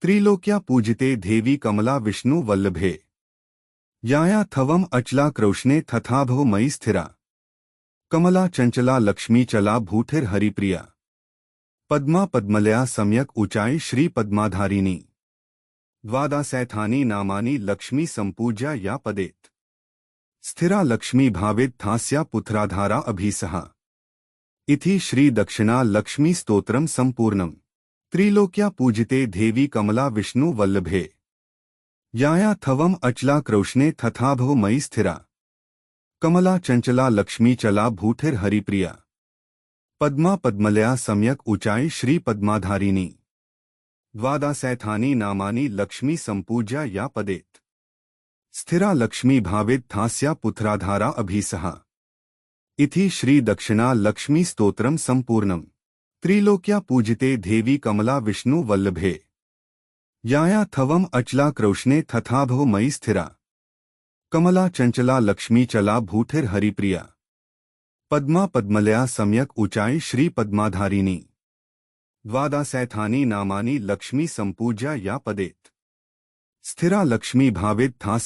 त्रिलोक्या पूजिते देवी कमला विष्णु वल्लभे याया थवम अचला कृष्णे तथाभव मयि स्थिरा कमला चंचला लक्ष्मी चला भूठिर हरिप्रिया पद्मा पद्मलया सम्यक ऊंचाई श्री पद्माधारिणी द्वादशैथानि नामानि लक्ष्मी संपूज्या या पदेत स्थिरा लक्ष्मी भावित थास्या पुत्राधारा अभीसहा इति श्री दक्षिणा लक्ष्मी स्तोत्रम संपूर्णम। त्रिलोक्या पूजिते देवी कमला विष्णु वल्लभे याया थवम अचला कृष्णे तथाभव मयि स्थिरा कमला चंचला लक्ष्मी चला भूठिर हरिप्रिया पद्मा पद्मलया सम्यक ऊंचाई श्री पद्माधारिणी द्वादशैथानि नामानि लक्ष्मी संपूज्या या पदेत स्थिरा लक्ष्मी भावित थास्या पुत्राधारा अभीसहा इति श्री दक्षिणा लक्ष्मी स्तोत्रम संपूर्णम। त्रिलोक्या पूजिते देवी कमला विष्णु वल्लभे याया थवम अचला कृष्णे तथाभव मयि स्थिरा कमला चंचला लक्ष्मी चला भूठिर हरिप्रिया पद्मा पद्मलया सम्यक ऊंचाई श्री पद्माधारिणी द्वादशैथानि नामानि लक्ष्मी संपूज्या या पदेत स्थिरा लक्ष्मी भावित थास्य